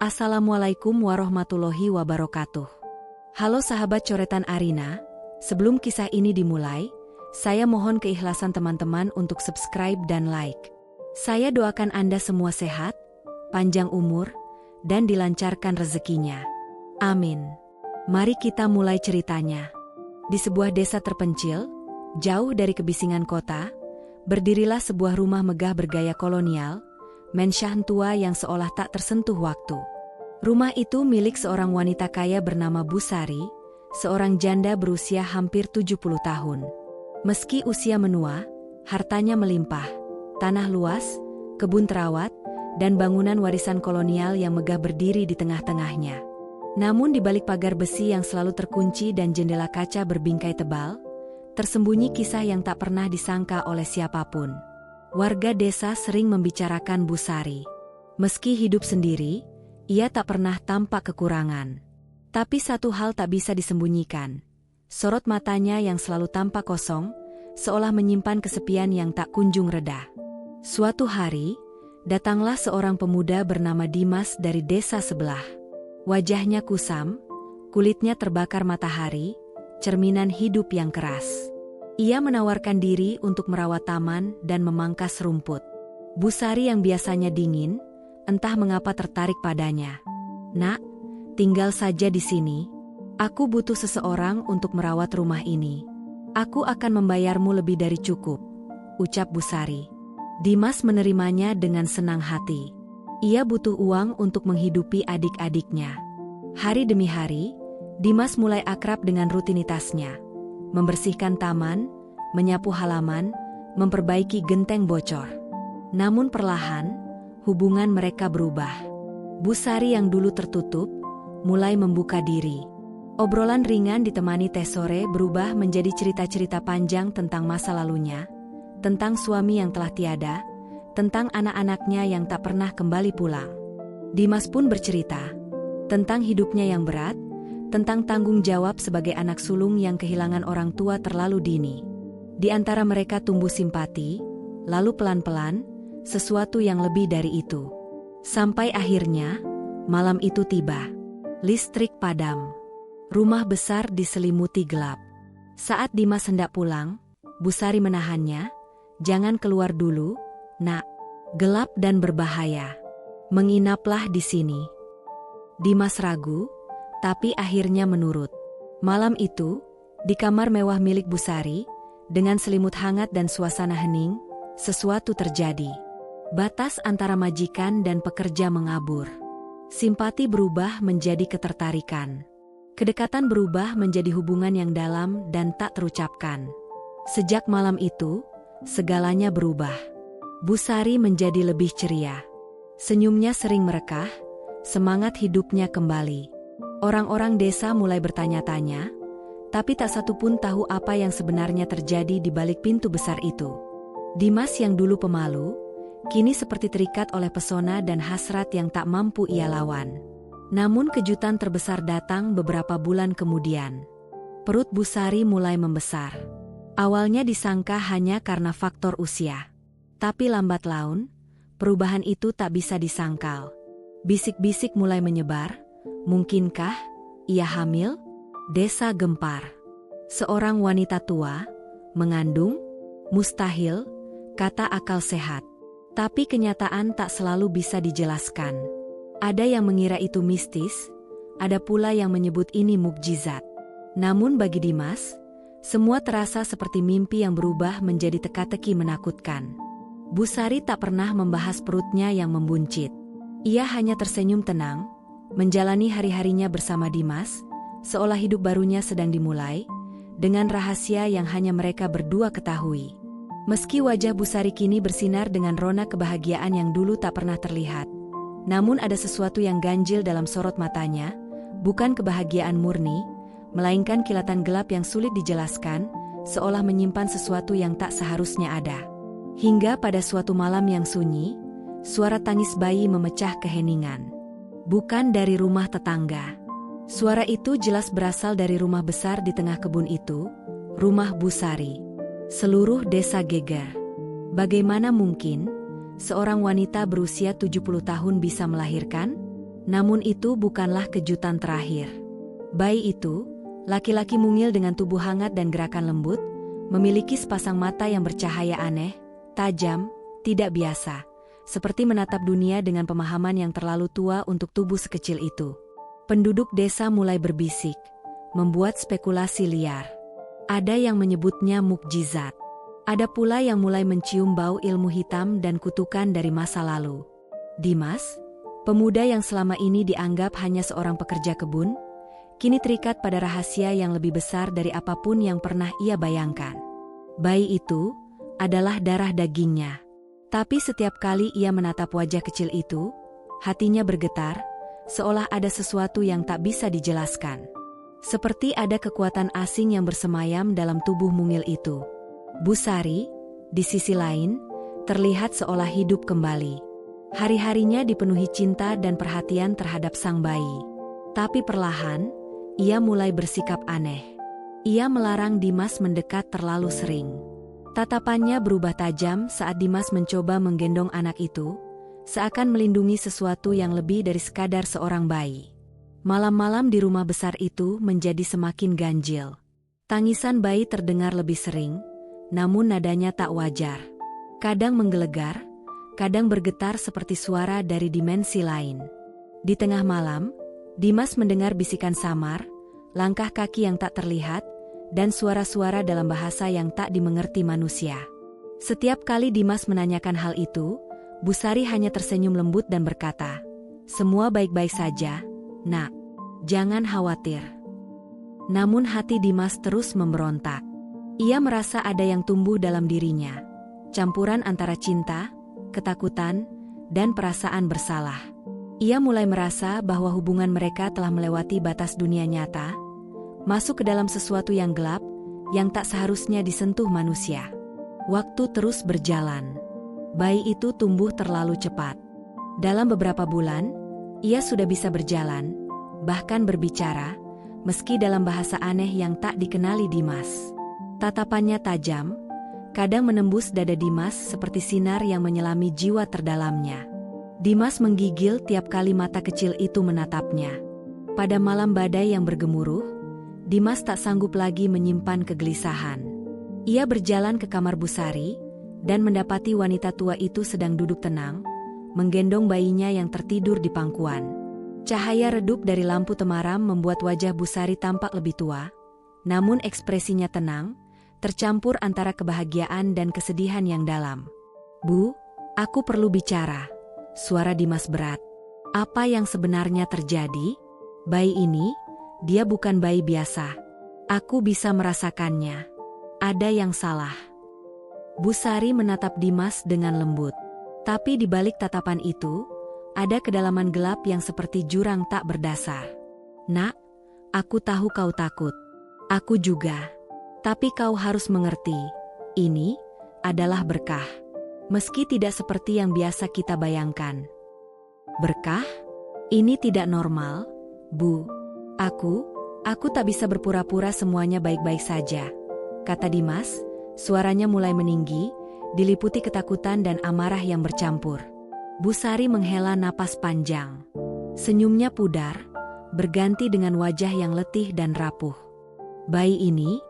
Assalamualaikum warahmatullahi wabarakatuh. Halo sahabat coretan Arina, sebelum kisah ini dimulai, saya mohon keikhlasan teman-teman untuk subscribe dan like. Saya doakan Anda semua sehat, panjang umur, dan dilancarkan rezekinya. Amin. Mari kita mulai ceritanya. Di sebuah desa terpencil, jauh dari kebisingan kota, berdirilah sebuah rumah megah bergaya kolonial, mensyahan tua yang seolah tak tersentuh waktu. Rumah itu milik seorang wanita kaya bernama Busari, seorang janda berusia hampir 70 tahun. Meski usia menua, hartanya melimpah, tanah luas, kebun terawat, dan bangunan warisan kolonial yang megah berdiri di tengah-tengahnya. Namun di balik pagar besi yang selalu terkunci dan jendela kaca berbingkai tebal, tersembunyi kisah yang tak pernah disangka oleh siapapun. Warga desa sering membicarakan Busari. Meski hidup sendiri, ia tak pernah tampak kekurangan. Tapi satu hal tak bisa disembunyikan. Sorot matanya yang selalu tampak kosong, seolah menyimpan kesepian yang tak kunjung reda. Suatu hari, datanglah seorang pemuda bernama Dimas dari desa sebelah. Wajahnya kusam, kulitnya terbakar matahari, cerminan hidup yang keras. Ia menawarkan diri untuk merawat taman dan memangkas rumput. Busari yang biasanya dingin, entah mengapa tertarik padanya. "Nak, tinggal saja di sini. Aku butuh seseorang untuk merawat rumah ini. Aku akan membayarmu lebih dari cukup," ucap Busari. Dimas menerimanya dengan senang hati. Ia butuh uang untuk menghidupi adik-adiknya. Hari demi hari, Dimas mulai akrab dengan rutinitasnya. Membersihkan taman, menyapu halaman, memperbaiki genteng bocor. Namun perlahan, hubungan mereka berubah. Busari yang dulu tertutup, mulai membuka diri. Obrolan ringan ditemani teh sore berubah menjadi cerita-cerita panjang tentang masa lalunya, tentang suami yang telah tiada, tentang anak-anaknya yang tak pernah kembali pulang. Dimas pun bercerita tentang hidupnya yang berat, tentang tanggung jawab sebagai anak sulung yang kehilangan orang tua terlalu dini. Di antara mereka tumbuh simpati, lalu pelan-pelan, sesuatu yang lebih dari itu. Sampai akhirnya, malam itu tiba. Listrik padam. Rumah besar diselimuti gelap. Saat Dimas hendak pulang, Busari menahannya. "Jangan keluar dulu, Nak. Gelap dan berbahaya. Menginaplah di sini." Dimas ragu, tapi akhirnya menurut. Malam itu, di kamar mewah milik Busari, dengan selimut hangat dan suasana hening, sesuatu terjadi. Batas antara majikan dan pekerja mengabur. Simpati berubah menjadi ketertarikan. Kedekatan berubah menjadi hubungan yang dalam dan tak terucapkan. Sejak malam itu, segalanya berubah. Busari menjadi lebih ceria. Senyumnya sering merekah, semangat hidupnya kembali. Orang-orang desa mulai bertanya-tanya, tapi tak satu pun tahu apa yang sebenarnya terjadi di balik pintu besar itu. Dimas yang dulu pemalu, kini seperti terikat oleh pesona dan hasrat yang tak mampu ia lawan. Namun kejutan terbesar datang beberapa bulan kemudian. Perut Busari mulai membesar. Awalnya disangka hanya karena faktor usia. Tapi lambat laun, perubahan itu tak bisa disangkal. Bisik-bisik mulai menyebar, "Mungkinkah ia hamil?" Desa gempar. Seorang wanita tua, mengandung? Mustahil, kata akal sehat. Tapi kenyataan tak selalu bisa dijelaskan. Ada yang mengira itu mistis, ada pula yang menyebut ini mukjizat. Namun bagi Dimas, semua terasa seperti mimpi yang berubah menjadi teka-teki menakutkan. Busari tak pernah membahas perutnya yang membuncit. Ia hanya tersenyum tenang, menjalani hari-harinya bersama Dimas, seolah hidup barunya sedang dimulai, dengan rahasia yang hanya mereka berdua ketahui. Meski wajah Busari kini bersinar dengan rona kebahagiaan yang dulu tak pernah terlihat, namun ada sesuatu yang ganjil dalam sorot matanya, bukan kebahagiaan murni, melainkan kilatan gelap yang sulit dijelaskan, seolah menyimpan sesuatu yang tak seharusnya ada. Hingga pada suatu malam yang sunyi, suara tangis bayi memecah keheningan. Bukan dari rumah tetangga. Suara itu jelas berasal dari rumah besar di tengah kebun itu, rumah Busari. Seluruh desa geger. Bagaimana mungkin seorang wanita berusia 70 tahun bisa melahirkan? Namun itu bukanlah kejutan terakhir. Bayi itu, laki-laki mungil dengan tubuh hangat dan gerakan lembut, memiliki sepasang mata yang bercahaya aneh, tajam, tidak biasa, seperti menatap dunia dengan pemahaman yang terlalu tua untuk tubuh sekecil itu. Penduduk desa mulai berbisik, membuat spekulasi liar. Ada yang menyebutnya mukjizat. Ada pula yang mulai mencium bau ilmu hitam dan kutukan dari masa lalu. Dimas, pemuda yang selama ini dianggap hanya seorang pekerja kebun, kini terikat pada rahasia yang lebih besar dari apapun yang pernah ia bayangkan. Bayi itu adalah darah dagingnya. Tapi setiap kali ia menatap wajah kecil itu, hatinya bergetar, seolah ada sesuatu yang tak bisa dijelaskan. Seperti ada kekuatan asing yang bersemayam dalam tubuh mungil itu. Busari, di sisi lain, terlihat seolah hidup kembali. Hari-harinya dipenuhi cinta dan perhatian terhadap sang bayi. Tapi perlahan, ia mulai bersikap aneh. Ia melarang Dimas mendekat terlalu sering. Tatapannya berubah tajam saat Dimas mencoba menggendong anak itu, seakan melindungi sesuatu yang lebih dari sekadar seorang bayi. Malam-malam di rumah besar itu menjadi semakin ganjil. Tangisan bayi terdengar lebih sering, namun nadanya tak wajar. Kadang menggelegar, kadang bergetar seperti suara dari dimensi lain. Di tengah malam, Dimas mendengar bisikan samar, langkah kaki yang tak terlihat, dan suara-suara dalam bahasa yang tak dimengerti manusia. Setiap kali Dimas menanyakan hal itu, Busari hanya tersenyum lembut dan berkata, "Semua baik-baik saja, Nak. Jangan khawatir." Namun hati Dimas terus memberontak. Ia merasa ada yang tumbuh dalam dirinya, campuran antara cinta, ketakutan, dan perasaan bersalah. Ia mulai merasa bahwa hubungan mereka telah melewati batas dunia nyata, masuk ke dalam sesuatu yang gelap, yang tak seharusnya disentuh manusia. Waktu terus berjalan. Bayi itu tumbuh terlalu cepat. Dalam beberapa bulan, ia sudah bisa berjalan, bahkan berbicara, meski dalam bahasa aneh yang tak dikenali Dimas. Tatapannya tajam, kadang menembus dada Dimas seperti sinar yang menyelami jiwa terdalamnya. Dimas menggigil tiap kali mata kecil itu menatapnya. Pada malam badai yang bergemuruh, Dimas tak sanggup lagi menyimpan kegelisahan. Ia berjalan ke kamar Busari, dan mendapati wanita tua itu sedang duduk tenang, menggendong bayinya yang tertidur di pangkuan. Cahaya redup dari lampu temaram membuat wajah Busari tampak lebih tua, namun ekspresinya tenang, tercampur antara kebahagiaan dan kesedihan yang dalam. "Bu, aku perlu bicara." Suara Dimas berat. "Apa yang sebenarnya terjadi? Bayi ini, dia bukan bayi biasa. Aku bisa merasakannya. Ada yang salah." Busari menatap Dimas dengan lembut. Tapi di balik tatapan itu, ada kedalaman gelap yang seperti jurang tak berdasar. "Nak, aku tahu kau takut. Aku juga. Tapi kau harus mengerti, ini adalah berkah. Meski tidak seperti yang biasa kita bayangkan." "Berkah? Ini tidak normal, Bu. Aku tak bisa berpura-pura semuanya baik-baik saja," kata Dimas, suaranya mulai meninggi, diliputi ketakutan dan amarah yang bercampur. Busari menghela napas panjang. Senyumnya pudar, berganti dengan wajah yang letih dan rapuh. "Bayi ini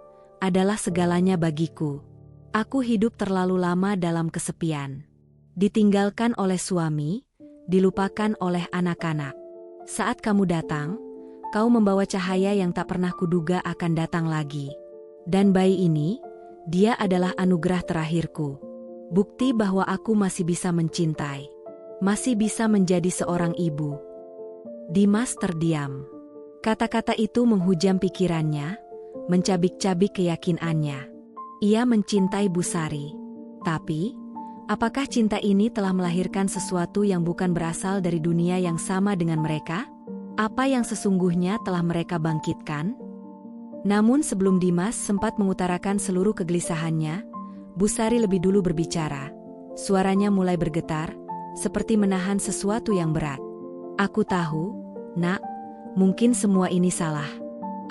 adalah segalanya bagiku. Aku hidup terlalu lama dalam kesepian. Ditinggalkan oleh suami, dilupakan oleh anak-anak. Saat kamu datang, kau membawa cahaya yang tak pernah kuduga akan datang lagi. Dan bayi ini, dia adalah anugerah terakhirku. Bukti bahwa aku masih bisa mencintai. Masih bisa menjadi seorang ibu." Dimas terdiam. Kata-kata itu menghujam pikirannya, mencabik-cabik keyakinannya. Ia mencintai Busari. Tapi, apakah cinta ini telah melahirkan sesuatu yang bukan berasal dari dunia yang sama dengan mereka? Apa yang sesungguhnya telah mereka bangkitkan? Namun sebelum Dimas sempat mengutarakan seluruh kegelisahannya, Busari lebih dulu berbicara. Suaranya mulai bergetar, seperti menahan sesuatu yang berat. "Aku tahu, Nak, mungkin semua ini salah.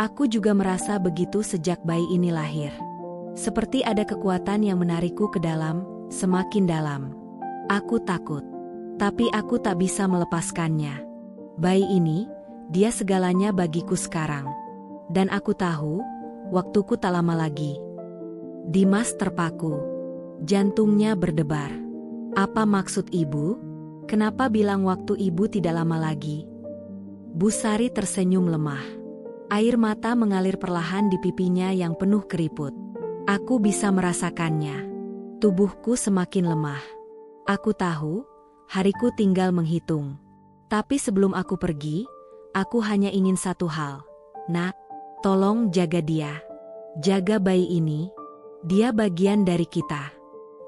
Aku juga merasa begitu sejak bayi ini lahir. Seperti ada kekuatan yang menarikku ke dalam, semakin dalam. Aku takut. Tapi aku tak bisa melepaskannya. Bayi ini, dia segalanya bagiku sekarang. Dan aku tahu, waktuku tak lama lagi. Dimas terpaku. Jantungnya berdebar. Apa maksud ibu? Kenapa bilang waktu ibu tidak lama lagi? Bu Sari tersenyum lemah. Air mata mengalir perlahan di pipinya yang penuh keriput. Aku bisa merasakannya. Tubuhku semakin lemah. Aku tahu, hariku tinggal menghitung. Tapi sebelum aku pergi, aku hanya ingin satu hal. Nak, tolong jaga dia. Jaga bayi ini. Dia bagian dari kita.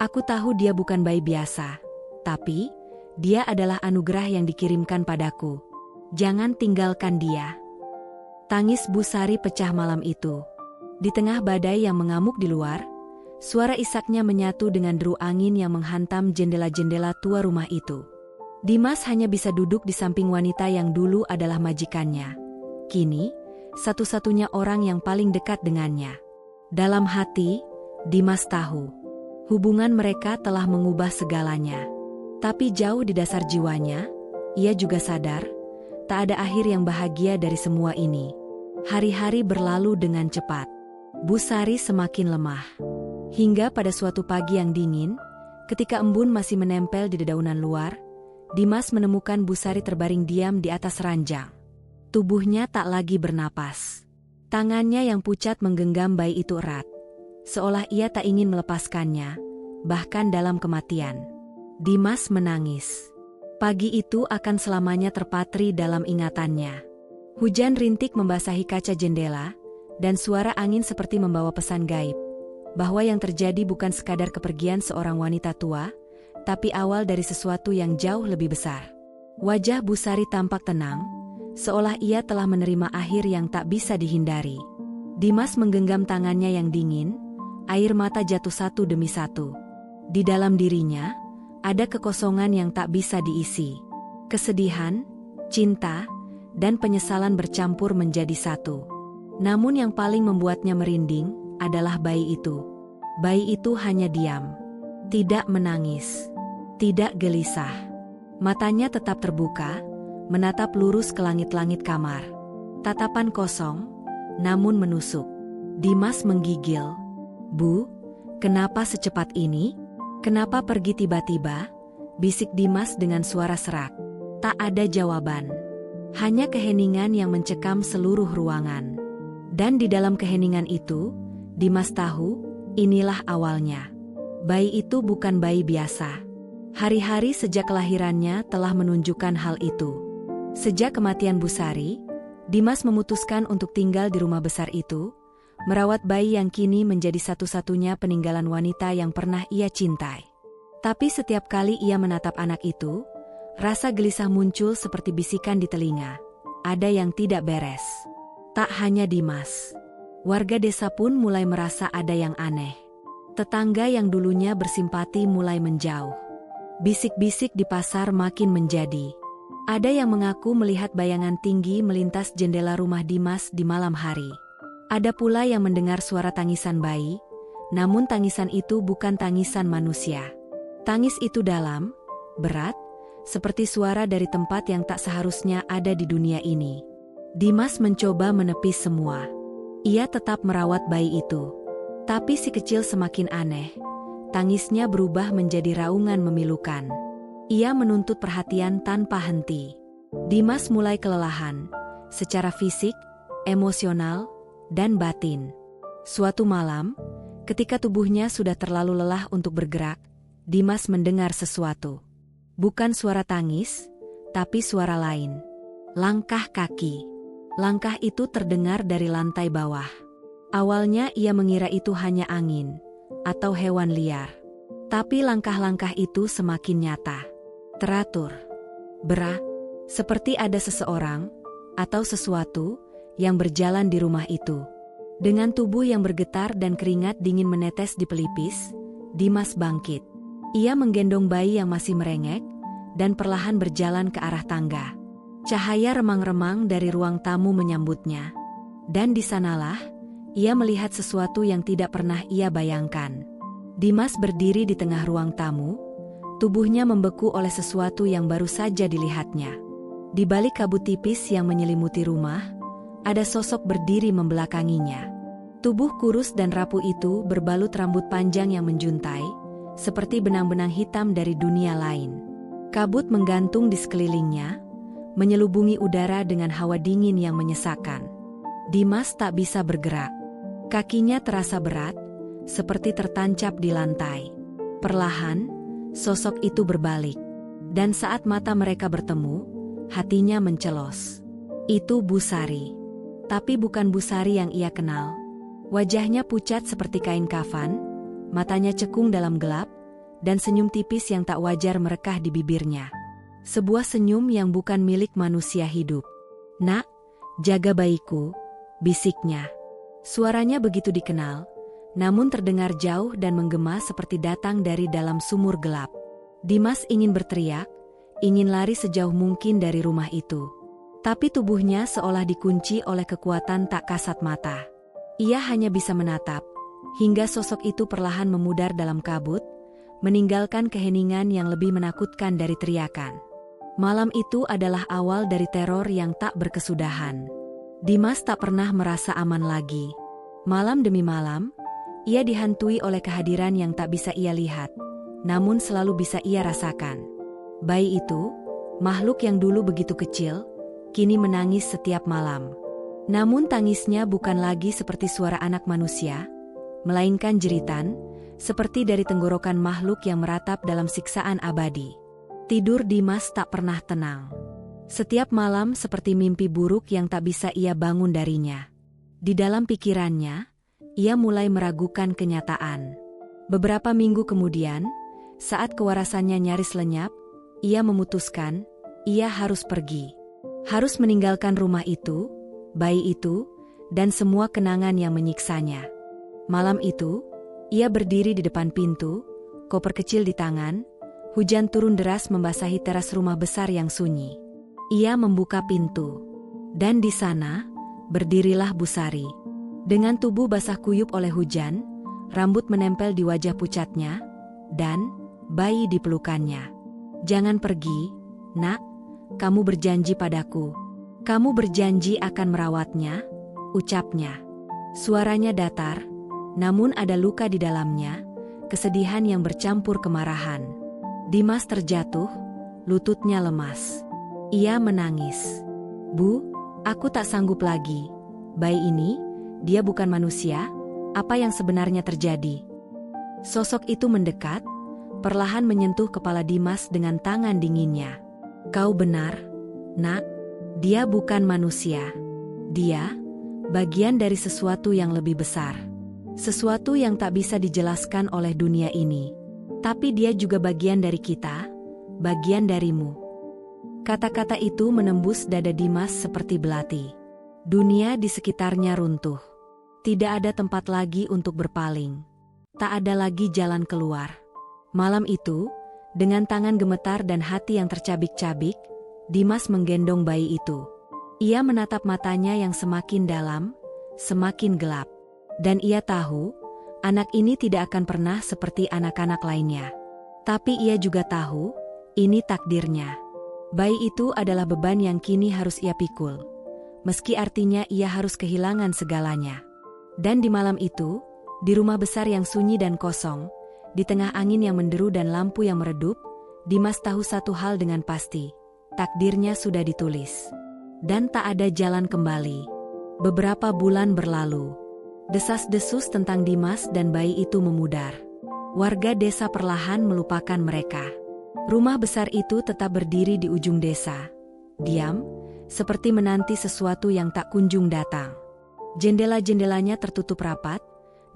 Aku tahu dia bukan bayi biasa. Tapi, dia adalah anugerah yang dikirimkan padaku. Jangan tinggalkan dia. Tangis Bu Sari pecah malam itu. Di tengah badai yang mengamuk di luar, suara isaknya menyatu dengan deru angin yang menghantam jendela-jendela tua rumah itu. Dimas hanya bisa duduk di samping wanita yang dulu adalah majikannya. Kini, satu-satunya orang yang paling dekat dengannya. Dalam hati, Dimas tahu, hubungan mereka telah mengubah segalanya. Tapi jauh di dasar jiwanya, ia juga sadar, tak ada akhir yang bahagia dari semua ini. Hari-hari berlalu dengan cepat. Bu Sari semakin lemah. Hingga pada suatu pagi yang dingin, ketika embun masih menempel di dedaunan luar, Dimas menemukan Bu Sari terbaring diam di atas ranjang. Tubuhnya tak lagi bernapas. Tangannya yang pucat menggenggam bayi itu erat. Seolah ia tak ingin melepaskannya, bahkan dalam kematian. Dimas menangis. Pagi itu akan selamanya terpatri dalam ingatannya. Hujan rintik membasahi kaca jendela, dan suara angin seperti membawa pesan gaib, bahwa yang terjadi bukan sekadar kepergian seorang wanita tua, tapi awal dari sesuatu yang jauh lebih besar. Wajah Bu Sari tampak tenang, seolah ia telah menerima akhir yang tak bisa dihindari. Dimas menggenggam tangannya yang dingin, air mata jatuh satu demi satu. Di dalam dirinya, ada kekosongan yang tak bisa diisi. Kesedihan, cinta, dan penyesalan bercampur menjadi satu. Namun yang paling membuatnya merinding adalah bayi itu. Bayi itu hanya diam. Tidak menangis. Tidak gelisah. Matanya tetap terbuka, menatap lurus ke langit-langit kamar. Tatapan kosong, namun menusuk. Dimas menggigil. Bu, kenapa secepat ini? Kenapa pergi tiba-tiba? Bisik Dimas dengan suara serak. Tak ada jawaban. Hanya keheningan yang mencekam seluruh ruangan. Dan di dalam keheningan itu, Dimas tahu, inilah awalnya. Bayi itu bukan bayi biasa. Hari-hari sejak kelahirannya telah menunjukkan hal itu. Sejak kematian Bu Sari, Dimas memutuskan untuk tinggal di rumah besar itu, merawat bayi yang kini menjadi satu-satunya peninggalan wanita yang pernah ia cintai. Tapi setiap kali ia menatap anak itu, rasa gelisah muncul seperti bisikan di telinga. Ada yang tidak beres. Tak hanya Dimas. Warga desa pun mulai merasa ada yang aneh. Tetangga yang dulunya bersimpati mulai menjauh. Bisik-bisik di pasar makin menjadi. Ada yang mengaku melihat bayangan tinggi melintas jendela rumah Dimas di malam hari. Ada pula yang mendengar suara tangisan bayi, namun tangisan itu bukan tangisan manusia. Tangis itu dalam, berat, seperti suara dari tempat yang tak seharusnya ada di dunia ini. Dimas mencoba menepis semua. Ia tetap merawat bayi itu. Tapi si kecil semakin aneh. Tangisnya berubah menjadi raungan memilukan. Ia menuntut perhatian tanpa henti. Dimas mulai kelelahan, secara fisik, emosional, dan batin. Suatu malam, ketika tubuhnya sudah terlalu lelah untuk bergerak, Dimas mendengar sesuatu. Bukan suara tangis, tapi suara lain. Langkah kaki. Langkah itu terdengar dari lantai bawah. Awalnya ia mengira itu hanya angin atau hewan liar. Tapi langkah-langkah itu semakin nyata. Teratur. Berat. Seperti ada seseorang atau sesuatu yang berjalan di rumah itu. Dengan tubuh yang bergetar dan keringat dingin menetes di pelipis, Dimas bangkit. Ia menggendong bayi yang masih merengek dan perlahan berjalan ke arah tangga. Cahaya remang-remang dari ruang tamu menyambutnya. Dan di sanalah, ia melihat sesuatu yang tidak pernah ia bayangkan. Dimas berdiri di tengah ruang tamu, tubuhnya membeku oleh sesuatu yang baru saja dilihatnya. Di balik kabut tipis yang menyelimuti rumah, ada sosok berdiri membelakanginya. Tubuh kurus dan rapuh itu berbalut rambut panjang yang menjuntai, seperti benang-benang hitam dari dunia lain. Kabut menggantung di sekelilingnya, menyelubungi udara dengan hawa dingin yang menyesakkan. Dimas tak bisa bergerak. Kakinya terasa berat, seperti tertancap di lantai. Perlahan, sosok itu berbalik. Dan saat mata mereka bertemu, hatinya mencelos. Itu Busari. Tapi bukan Busari yang ia kenal. Wajahnya pucat seperti kain kafan, matanya cekung dalam gelap, dan senyum tipis yang tak wajar merekah di bibirnya. Sebuah senyum yang bukan milik manusia hidup. "Nak, jaga bayiku," bisiknya. Suaranya begitu dikenal, namun terdengar jauh dan menggema seperti datang dari dalam sumur gelap. Dimas ingin berteriak, ingin lari sejauh mungkin dari rumah itu. Tapi tubuhnya seolah dikunci oleh kekuatan tak kasat mata. Ia hanya bisa menatap, hingga sosok itu perlahan memudar dalam kabut, meninggalkan keheningan yang lebih menakutkan dari teriakan. Malam itu adalah awal dari teror yang tak berkesudahan. Dimas tak pernah merasa aman lagi. Malam demi malam, ia dihantui oleh kehadiran yang tak bisa ia lihat, namun selalu bisa ia rasakan. Bayi itu, makhluk yang dulu begitu kecil, kini menangis setiap malam. Namun tangisnya bukan lagi seperti suara anak manusia, melainkan jeritan, seperti dari tenggorokan makhluk yang meratap dalam siksaan abadi. Tidur Dimas tak pernah tenang. Setiap malam seperti mimpi buruk yang tak bisa ia bangun darinya. Di dalam pikirannya, ia mulai meragukan kenyataan. Beberapa minggu kemudian, saat kewarasannya nyaris lenyap, ia memutuskan, ia harus pergi. Harus meninggalkan rumah itu, bayi itu, dan semua kenangan yang menyiksanya. Malam itu, ia berdiri di depan pintu, koper kecil di tangan, hujan turun deras membasahi teras rumah besar yang sunyi. Ia membuka pintu. Dan di sana, berdirilah Busari. Dengan tubuh basah kuyup oleh hujan, rambut menempel di wajah pucatnya, dan bayi di pelukannya. "Jangan pergi, Nak, kamu berjanji padaku. Kamu berjanji akan merawatnya," ucapnya. Suaranya datar, namun ada luka di dalamnya, kesedihan yang bercampur kemarahan. Dimas terjatuh, lututnya lemas. Ia menangis. "Bu, aku tak sanggup lagi. Bayi ini, dia bukan manusia, apa yang sebenarnya terjadi?" Sosok itu mendekat, perlahan menyentuh kepala Dimas dengan tangan dinginnya. "Kau benar, Nak. Dia bukan manusia. Dia bagian dari sesuatu yang lebih besar. Sesuatu yang tak bisa dijelaskan oleh dunia ini. Tapi dia juga bagian dari kita, bagian darimu." Kata-kata itu menembus dada Dimas seperti belati. Dunia di sekitarnya runtuh. Tidak ada tempat lagi untuk berpaling. Tak ada lagi jalan keluar. Malam itu, dengan tangan gemetar dan hati yang tercabik-cabik, Dimas menggendong bayi itu. Ia menatap matanya yang semakin dalam, semakin gelap. Dan ia tahu, anak ini tidak akan pernah seperti anak-anak lainnya. Tapi ia juga tahu, ini takdirnya. Bayi itu adalah beban yang kini harus ia pikul. Meski artinya ia harus kehilangan segalanya. Dan di malam itu, di rumah besar yang sunyi dan kosong, di tengah angin yang menderu dan lampu yang meredup, Dimas tahu satu hal dengan pasti. Takdirnya sudah ditulis. Dan tak ada jalan kembali. Beberapa bulan berlalu. Desas-desus tentang Dimas dan bayi itu memudar. Warga desa perlahan melupakan mereka. Rumah besar itu tetap berdiri di ujung desa. Diam, seperti menanti sesuatu yang tak kunjung datang. Jendela-jendelanya tertutup rapat,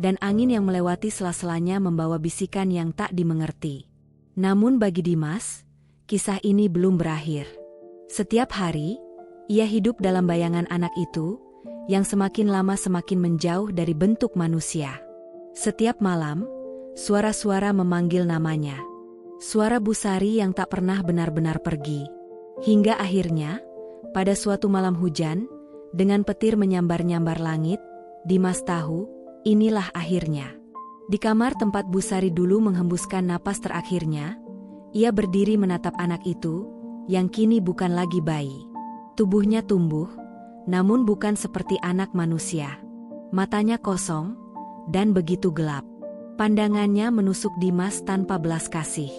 dan angin yang melewati sela-selanya membawa bisikan yang tak dimengerti. Namun bagi Dimas, kisah ini belum berakhir. Setiap hari, ia hidup dalam bayangan anak itu, yang semakin lama semakin menjauh dari bentuk manusia. Setiap malam, suara-suara memanggil namanya. Suara Busari yang tak pernah benar-benar pergi. Hingga akhirnya, pada suatu malam hujan, dengan petir menyambar-nyambar langit, Dimas tahu, inilah akhirnya. Di kamar tempat Busari dulu menghembuskan napas terakhirnya, ia berdiri menatap anak itu, yang kini bukan lagi bayi. Tubuhnya tumbuh, namun bukan seperti anak manusia. Matanya kosong, dan begitu gelap. Pandangannya menusuk Dimas tanpa belas kasih.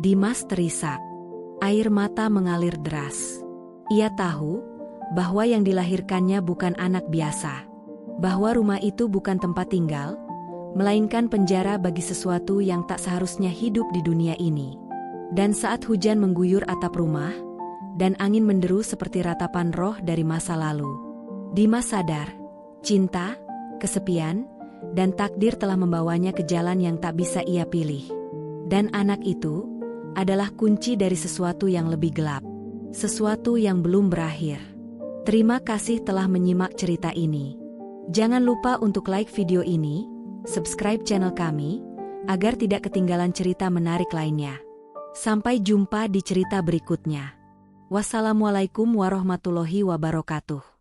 Dimas terisak. Air mata mengalir deras. Ia tahu bahwa yang dilahirkannya bukan anak biasa. Bahwa rumah itu bukan tempat tinggal, melainkan penjara bagi sesuatu yang tak seharusnya hidup di dunia ini. Dan saat hujan mengguyur atap rumah, dan angin menderu seperti ratapan roh dari masa lalu, Dimas sadar, cinta, kesepian, dan takdir telah membawanya ke jalan yang tak bisa ia pilih. Dan anak itu adalah kunci dari sesuatu yang lebih gelap. Sesuatu yang belum berakhir. Terima kasih telah menyimak cerita ini. Jangan lupa untuk like video ini, subscribe channel kami, agar tidak ketinggalan cerita menarik lainnya. Sampai jumpa di cerita berikutnya. Wassalamualaikum warahmatullahi wabarakatuh.